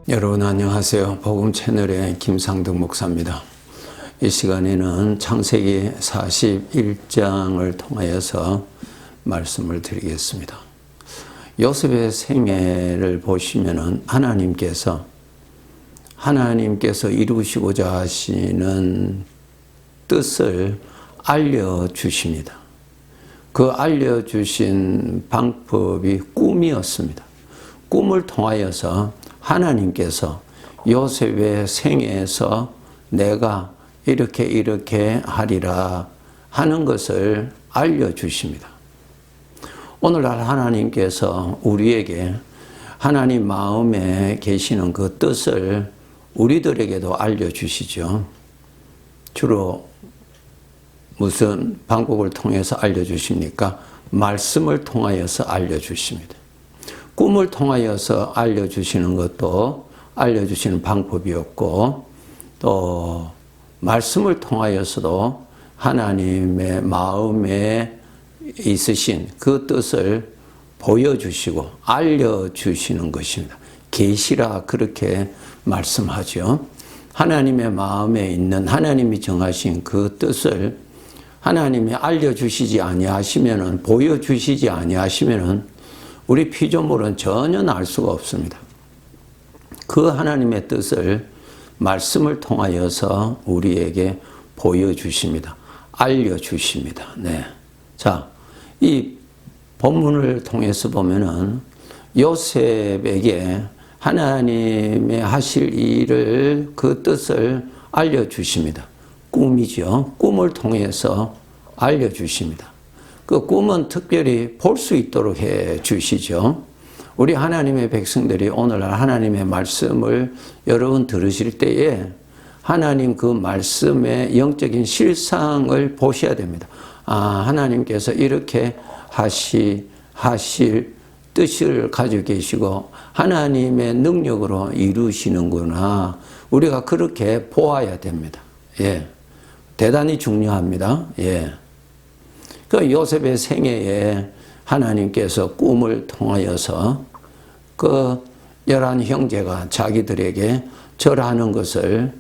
여러분 안녕하세요. 복음 채널의 김상덕 목사입니다. 이 시간에는 창세기 41장을 통하여서 말씀을 드리겠습니다. 요셉의 생애를 보시면은 하나님께서 이루시고자 하시는 뜻을 알려주십니다. 그 알려주신 방법이 꿈이었습니다. 꿈을 통하여서 하나님께서 요셉의 생애에서 내가 이렇게 하리라 하는 것을 알려주십니다. 오늘날 하나님께서 우리에게 하나님 마음에 계시는 그 뜻을 우리들에게도 알려주시죠. 주로 무슨 방법을 통해서 알려주십니까? 말씀을 통하여서 알려주십니다. 꿈을 통하여서 알려주시는 것도 알려주시는 방법이었고, 또 말씀을 통하여서도 하나님의 마음에 있으신 그 뜻을 보여주시고 알려주시는 것입니다. 계시라 그렇게 말씀하죠. 하나님의 마음에 있는 하나님이 정하신 그 뜻을 하나님이 알려주시지 아니하시면은, 보여주시지 아니하시면은 우리 피조물은 전혀 알 수가 없습니다. 그 하나님의 뜻을 말씀을 통하여서 우리에게 보여주십니다. 알려주십니다. 네. 자, 이 본문을 통해서 보면은 요셉에게 하나님의 하실 일을, 그 뜻을 알려주십니다. 꿈이죠. 꿈을 통해서 알려주십니다. 그 꿈은 특별히 볼 수 있도록 해 주시죠. 우리 하나님의 백성들이 오늘날 하나님의 말씀을 여러분 들으실 때에 하나님 그 말씀의 영적인 실상을 보셔야 됩니다. 아, 하나님께서 이렇게 하실 뜻을 가지고 계시고 하나님의 능력으로 이루시는구나. 우리가 그렇게 보아야 됩니다. 예. 대단히 중요합니다. 예. 그 요셉의 생애에 하나님께서 꿈을 통하여서 그 11 형제가 자기들에게 절하는 것을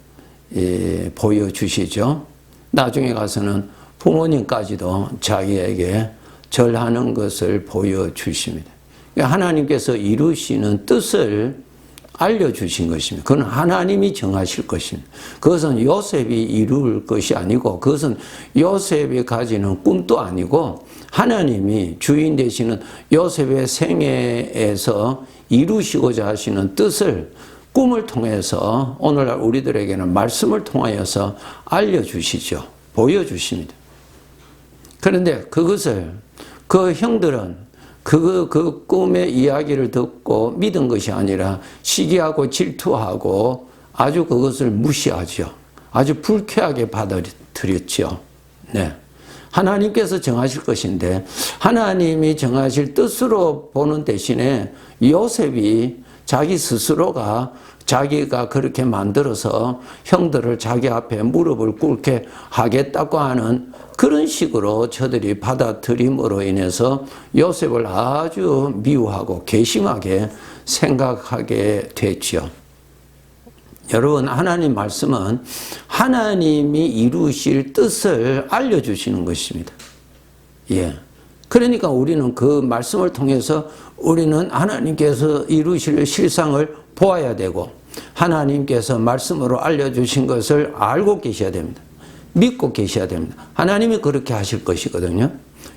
보여주시죠. 나중에 가서는 부모님까지도 자기에게 절하는 것을 보여주십니다. 하나님께서 이루시는 뜻을 알려주신 것입니다. 그건 하나님이 정하실 것입니다. 그것은 요셉이 이룰 것이 아니고, 그것은 요셉이 가지는 꿈도 아니고, 하나님이 주인 되시는 요셉의 생애에서 이루시고자 하시는 뜻을 꿈을 통해서 오늘날 우리들에게는 말씀을 통하여서 알려주시죠. 보여주십니다. 그런데 그것을 그 형들은 그 꿈의 이야기를 듣고 믿은 것이 아니라 시기하고 질투하고 아주 그것을 무시하죠. 아주 불쾌하게 받아들였죠. 네. 하나님께서 정하실 것인데 하나님이 정하실 뜻으로 보는 대신에 요셉이 자기 스스로가 자기가 그렇게 만들어서 형들을 자기 앞에 무릎을 꿇게 하겠다고 하는 그런 식으로 저들이 받아들임으로 인해서 요셉을 아주 미워하고 괘씸하게 생각하게 됐죠. 여러분, 하나님 말씀은 하나님이 이루실 뜻을 알려주시는 것입니다. 예. 그러니까 우리는 그 말씀을 통해서 우리는 하나님께서 이루실 실상을 보아야 되고, 하나님께서 말씀으로 알려주신 것을 알고 계셔야 됩니다. 믿고 계셔야 됩니다. 하나님이 그렇게 하실 것이거든요.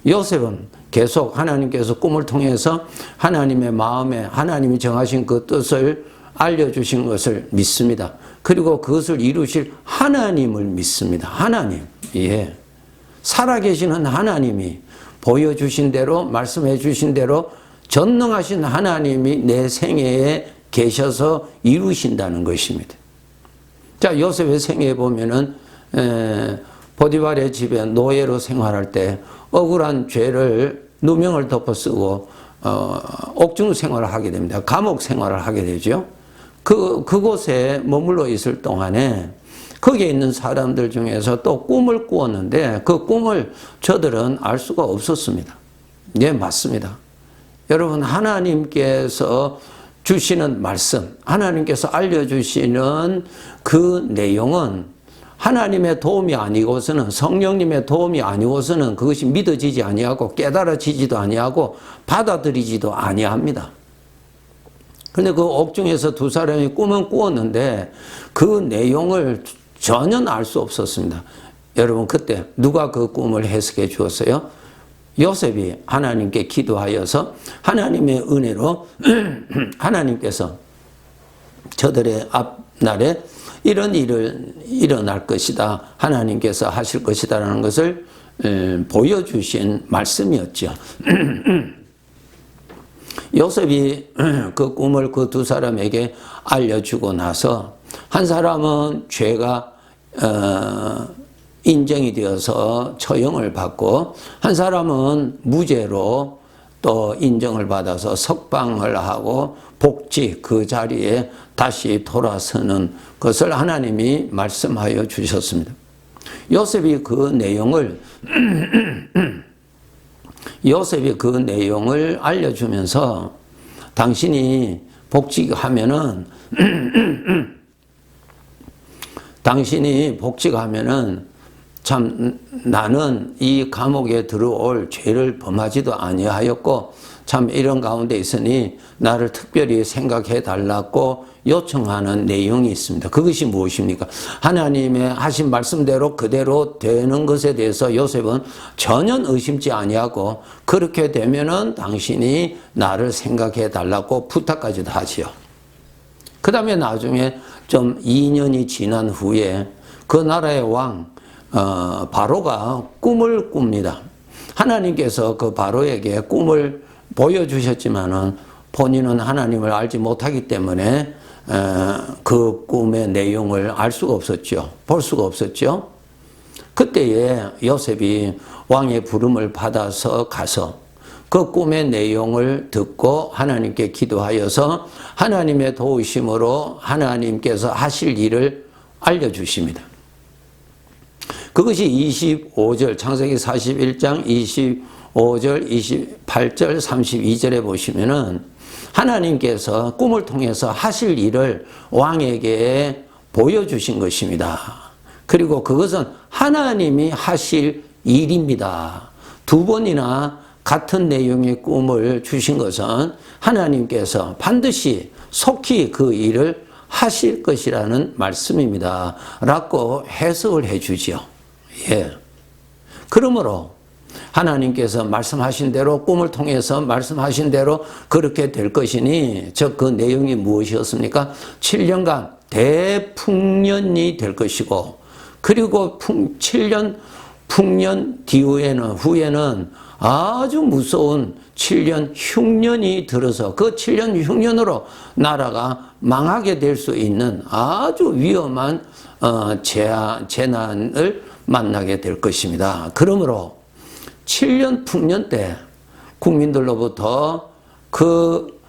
요셉은 계속 하나님께서 꿈을 통해서 하나님의 마음에 하나님이 정하신 그 뜻을 알려주신 것을 믿습니다. 그리고 그것을 이루실 하나님을 믿습니다. 하나님. 예. 살아계시는 하나님이 보여주신 대로, 말씀해 주신 대로 전능하신 하나님이 내 생애에 계셔서 이루신다는 것입니다. 자, 요셉의 생애에 보면은 보디발의 집에 노예로 생활할 때 억울한 죄를 누명을 덮어쓰고 옥중 생활을 하게 됩니다. 감옥 생활을 하게 되죠. 그곳에 머물러 있을 동안에 거기에 있는 사람들 중에서 또 꿈을 꾸었는데 그 꿈을 저들은 알 수가 없었습니다. 예, 맞습니다. 여러분, 하나님께서 주시는 말씀, 하나님께서 알려주시는 그 내용은 하나님의 도움이 아니고서는, 성령님의 도움이 아니고서는 그것이 믿어지지 아니하고 깨달아지지도 아니하고 받아들이지도 아니합니다. 근데 그 옥중에서 두 사람이 꿈은 꾸었는데 그 내용을 전혀 알 수 없었습니다. 여러분, 그때 누가 그 꿈을 해석해 주었어요? 요셉이 하나님께 기도하여서 하나님의 은혜로 하나님께서 저들의 앞날에 이런 일을 일어날 것이다, 하나님께서 하실 것이다 라는 것을 보여주신 말씀이었죠. 요셉이 그 꿈을 그 두 사람에게 알려주고 나서 한 사람은 죄가 인정이 되어서 처형을 받고 한 사람은 무죄로 또 인정을 받아서 석방을 하고 복직, 그 자리에 다시 돌아서는 것을 하나님이 말씀하여 주셨습니다. 요셉이 그 내용을 알려주면서 당신이 복직하면은 참 나는 이 감옥에 들어올 죄를 범하지도 아니하였고 참 이런 가운데 있으니 나를 특별히 생각해 달라고 요청하는 내용이 있습니다. 그것이 무엇입니까? 하나님의 하신 말씀대로 그대로 되는 것에 대해서 요셉은 전혀 의심치 아니하고 그렇게 되면은 당신이 나를 생각해 달라고 부탁까지도 하지요. 그 다음에 나중에 좀 2년이 지난 후에 그 나라의 왕 바로가 꿈을 꿉니다. 하나님께서 그 바로에게 꿈을 보여주셨지만은 본인은 하나님을 알지 못하기 때문에 그 꿈의 내용을 알 수가 없었죠. 볼 수가 없었죠. 그때에 요셉이 왕의 부름을 받아서 가서 그 꿈의 내용을 듣고 하나님께 기도하여서 하나님의 도우심으로 하나님께서 하실 일을 알려주십니다. 그것이 25절, 창세기 41장 25절, 28절, 32절에 보시면은 하나님께서 꿈을 통해서 하실 일을 왕에게 보여주신 것입니다. 그리고 그것은 하나님이 하실 일입니다. 두 번이나 같은 내용의 꿈을 주신 것은 하나님께서 반드시 속히 그 일을 하실 것이라는 말씀입니다. 라고 해석을 해 주지요. 예. 그러므로 하나님께서 말씀하신 대로 꿈을 통해서 말씀하신 대로 그렇게 될 것이니 즉 그 내용이 무엇이었습니까? 7년간 대풍년이 될 것이고 그리고 7년 풍년 후에는 아주 무서운 7년 흉년이 들어서 그 7년 흉년으로 나라가 망하게 될 수 있는 아주 위험한 재난을 만나게 될 것입니다. 그러므로 7년 풍년 때 국민들로부터 그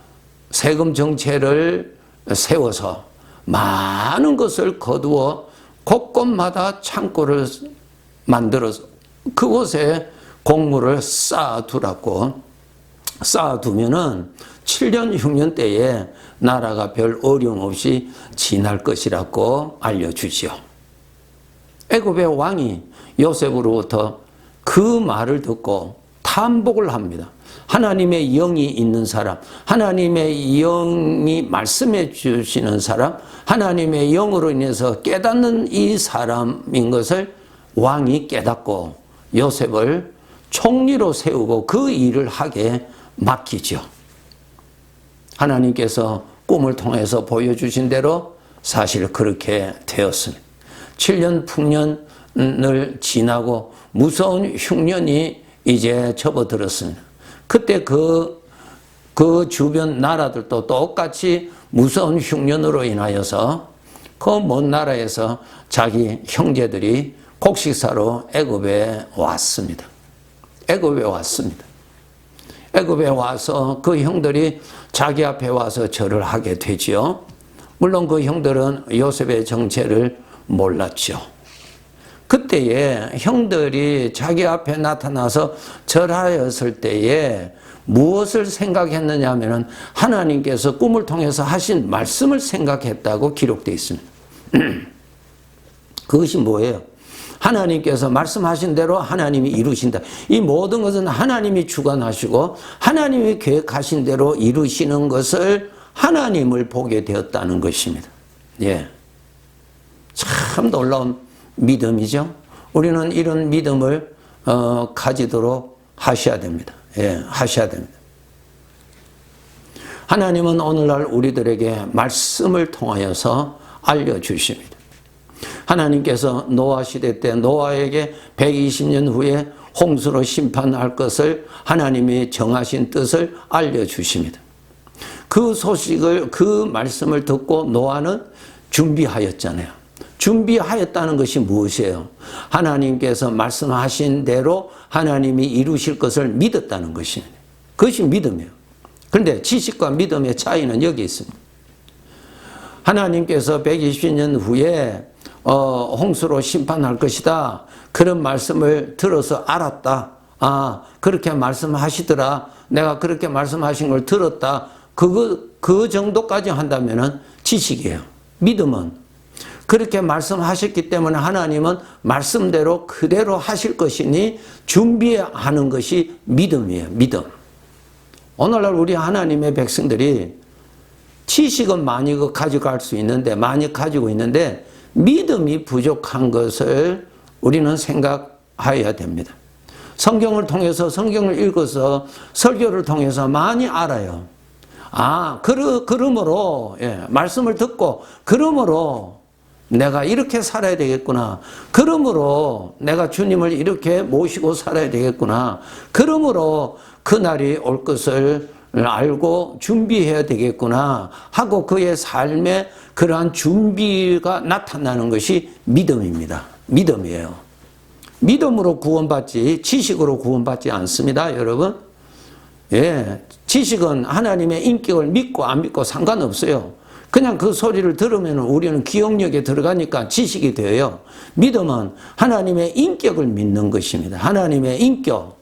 세금 정체를 세워서 많은 것을 거두어 곳곳마다 창고를 만들어서 그곳에 곡물을 쌓아두라고 쌓아두면은 7년 흉년 때에 나라가 별 어려움 없이 지날 것이라고 알려주지요. 애굽의 왕이 요셉으로부터 그 말을 듣고 탐복을 합니다. 하나님의 영이 있는 사람, 하나님의 영이 말씀해 주시는 사람, 하나님의 영으로 인해서 깨닫는 이 사람인 것을 왕이 깨닫고 요셉을 총리로 세우고 그 일을 하게 맡기죠. 하나님께서 꿈을 통해서 보여주신 대로 사실 그렇게 되었습니다. 7년 풍년을 지나고 무서운 흉년이 이제 접어들었습니다. 그때 그 주변 나라들도 똑같이 무서운 흉년으로 인하여서 그 먼 나라에서 자기 형제들이 곡식사로 애굽에 왔습니다. 애굽에 와서 그 형들이 자기 앞에 와서 절을 하게 되지요. 물론 그 형들은 요셉의 정체를 몰랐죠. 그때에 형들이 자기 앞에 나타나서 절하였을 때에 무엇을 생각했느냐 하면은 하나님께서 꿈을 통해서 하신 말씀을 생각했다고 기록되어 있습니다. 그것이 뭐예요? 하나님께서 말씀하신 대로 하나님이 이루신다. 이 모든 것은 하나님이 주관하시고 하나님이 계획하신 대로 이루시는 것을 하나님을 보게 되었다는 것입니다. 예. 참 놀라운 믿음이죠. 우리는 이런 믿음을 가지도록 하셔야 됩니다. 예, 하셔야 됩니다. 하나님은 오늘날 우리들에게 말씀을 통하여서 알려주십니다. 하나님께서 노아 시대 때 노아에게 120년 후에 홍수로 심판할 것을 하나님이 정하신 뜻을 알려주십니다. 그 소식을, 그 말씀을 듣고 노아는 준비하였잖아요. 준비하였다는 것이 무엇이에요? 하나님께서 말씀하신 대로 하나님이 이루실 것을 믿었다는 것입니다. 그것이 믿음이에요. 그런데 지식과 믿음의 차이는 여기 있습니다. 하나님께서 120년 후에 홍수로 심판할 것이다. 그런 말씀을 들어서 알았다. 아, 그렇게 말씀하시더라. 내가 그렇게 말씀하신 걸 들었다. 그 정도까지 한다면은 지식이에요. 믿음은 그렇게 말씀하셨기 때문에 하나님은 말씀대로 그대로 하실 것이니 준비하는 것이 믿음이에요. 믿음. 오늘날 우리 하나님의 백성들이 지식은 많이 가져갈 수 있는데, 많이 가지고 있는데 믿음이 부족한 것을 우리는 생각해야 됩니다. 성경을 통해서, 성경을 읽어서 설교를 통해서 많이 알아요. 아, 그러므로, 예, 말씀을 듣고, 그러므로 내가 이렇게 살아야 되겠구나. 그러므로 내가 주님을 이렇게 모시고 살아야 되겠구나. 그러므로 그날이 올 것을 알고 준비해야 되겠구나 하고 그의 삶에 그러한 준비가 나타나는 것이 믿음입니다. 믿음이에요. 믿음으로 구원받지 지식으로 구원받지 않습니다, 여러분. 예, 지식은 하나님의 인격을 믿고 안 믿고 상관없어요. 그냥 그 소리를 들으면 우리는 기억력에 들어가니까 지식이 되어요. 믿음은 하나님의 인격을 믿는 것입니다. 하나님의 인격.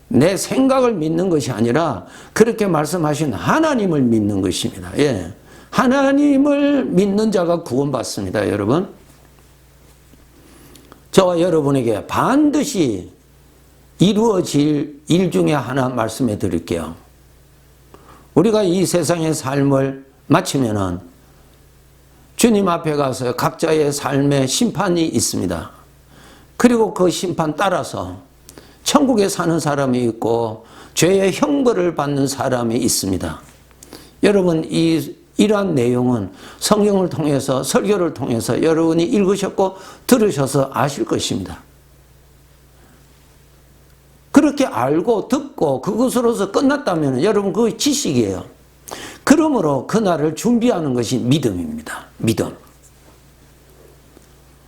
내 생각을 믿는 것이 아니라 그렇게 말씀하신 하나님을 믿는 것입니다. 예. 하나님을 믿는 자가 구원받습니다, 여러분. 저와 여러분에게 반드시 이루어질 일 중에 하나 말씀해 드릴게요. 우리가 이 세상의 삶을 마치면은 주님 앞에 가서 각자의 삶의 심판이 있습니다. 그리고 그 심판 따라서 천국에 사는 사람이 있고 죄의 형벌을 받는 사람이 있습니다. 여러분, 이러한 내용은 성경을 통해서, 설교를 통해서 여러분이 읽으셨고 들으셔서 아실 것입니다. 그렇게 알고 듣고 그것으로서 끝났다면 여러분 그게 지식이에요. 그러므로 그날을 준비하는 것이 믿음입니다. 믿음.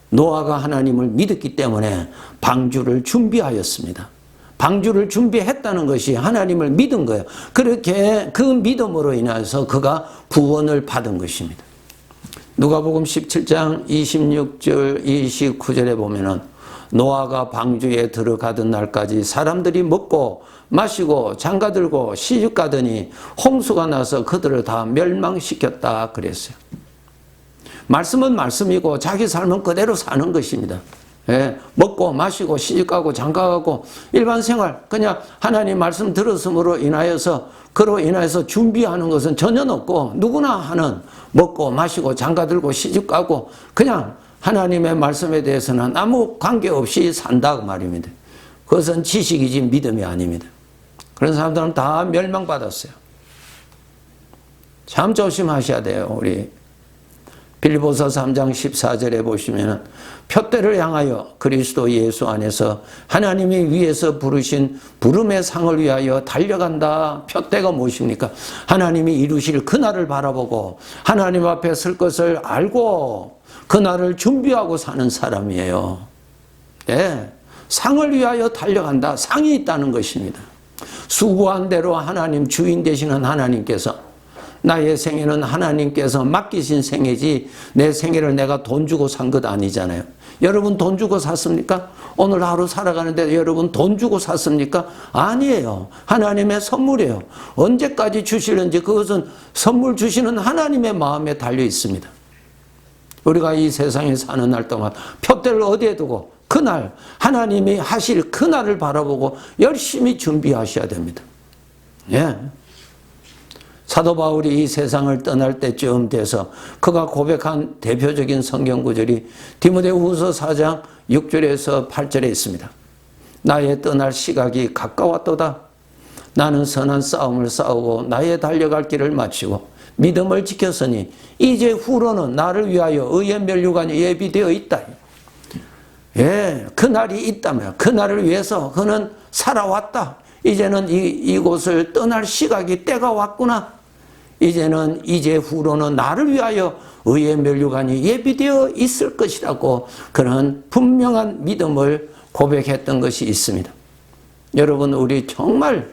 노아가 하나님을 믿었기 때문에 방주를 준비하였습니다. 방주를 준비했다는 것이 하나님을 믿은 거예요. 그렇게 그 믿음으로 인해서 그가 구원을 받은 것입니다. 누가복음 17장 26절 29절에 보면은 노아가 방주에 들어가던 날까지 사람들이 먹고 마시고 장가들고 시집가더니 홍수가 나서 그들을 다 멸망시켰다 그랬어요. 말씀은 말씀이고 자기 삶은 그대로 사는 것입니다. 예, 먹고 마시고 시집가고 장가가고 일반 생활 그냥 하나님 말씀 들었음으로 인하여서 그로 인하여서 준비하는 것은 전혀 없고 누구나 하는 먹고 마시고 장가들고 시집가고 그냥 하나님의 말씀에 대해서는 아무 관계없이 산다 그 말입니다. 그것은 지식이지 믿음이 아닙니다. 그런 사람들은 다 멸망받았어요. 참 조심하셔야 돼요. 우리 빌립보서 3장 14절에 보시면 표대를 향하여 그리스도 예수 안에서 하나님이 위에서 부르신 부름의 상을 위하여 달려간다. 표대가 무엇입니까? 하나님이 이루실 그날을 바라보고 하나님 앞에 설 것을 알고 그날을 준비하고 사는 사람이에요. 네, 상을 위하여 달려간다. 상이 있다는 것입니다. 수고한 대로 하나님 주인 되시는 하나님께서 나의 생애는 하나님께서 맡기신 생애지 내 생애를 내가 돈 주고 산 것 아니잖아요. 여러분 돈 주고 샀습니까? 오늘 하루 살아가는데 여러분 돈 주고 샀습니까? 아니에요. 하나님의 선물이에요. 언제까지 주시는지 그것은 선물 주시는 하나님의 마음에 달려 있습니다. 우리가 이 세상에 사는 날 동안 표대를 어디에 두고 그날 하나님이 하실 그날을 바라보고 열심히 준비하셔야 됩니다. 예. 사도 바울이 이 세상을 떠날 때쯤 돼서 그가 고백한 대표적인 성경 구절이 디모데후서 4장 6절에서 8절에 있습니다. 나의 떠날 시각이 가까웠도다. 나는 선한 싸움을 싸우고 나의 달려갈 길을 마치고 믿음을 지켰으니 이제 후로는 나를 위하여 의의 면류관이 예비되어 있다. 예, 그날이 있다며 그날을 위해서 그는 살아왔다. 이제는 이곳을 떠날 시각이 때가 왔구나. 이제 후로는 나를 위하여 의의 면류관이 예비되어 있을 것이라고 그런 분명한 믿음을 고백했던 것이 있습니다. 여러분, 우리 정말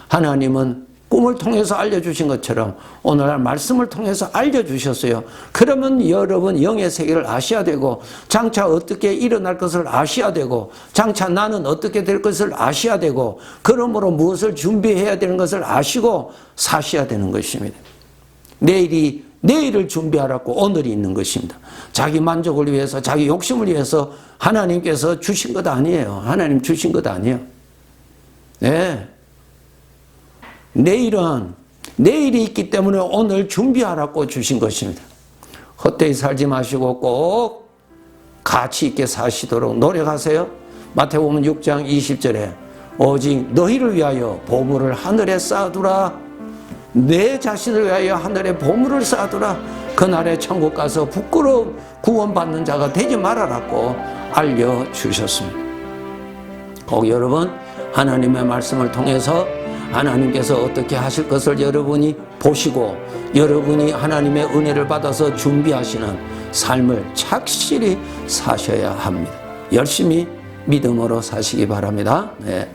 하나님은 꿈을 통해서 알려주신 것처럼 오늘날 말씀을 통해서 알려주셨어요. 그러면 여러분 영의 세계를 아셔야 되고 장차 어떻게 일어날 것을 아셔야 되고 장차 나는 어떻게 될 것을 아셔야 되고 그러므로 무엇을 준비해야 되는 것을 아시고 사셔야 되는 것입니다. 내일을 준비하라고 오늘이 있는 것입니다. 자기 만족을 위해서 자기 욕심을 위해서 하나님께서 주신 것 아니에요. 하나님 주신 것 아니에요. 네. 내일이 있기 때문에 오늘 준비하라고 주신 것입니다. 헛되이 살지 마시고 꼭 가치 있게 사시도록 노력하세요. 마태복음 6장 20절에 오직 너희를 위하여 보물을 하늘에 쌓아두라. 내 자신을 위하여 하늘에 보물을 쌓아두라. 그날에 천국 가서 부끄러워 구원받는 자가 되지 말아라고 알려주셨습니다. 꼭 여러분 하나님의 말씀을 통해서 하나님께서 어떻게 하실 것을 여러분이 보시고 여러분이 하나님의 은혜를 받아서 준비하시는 삶을 착실히 사셔야 합니다. 열심히 믿음으로 사시기 바랍니다. 네.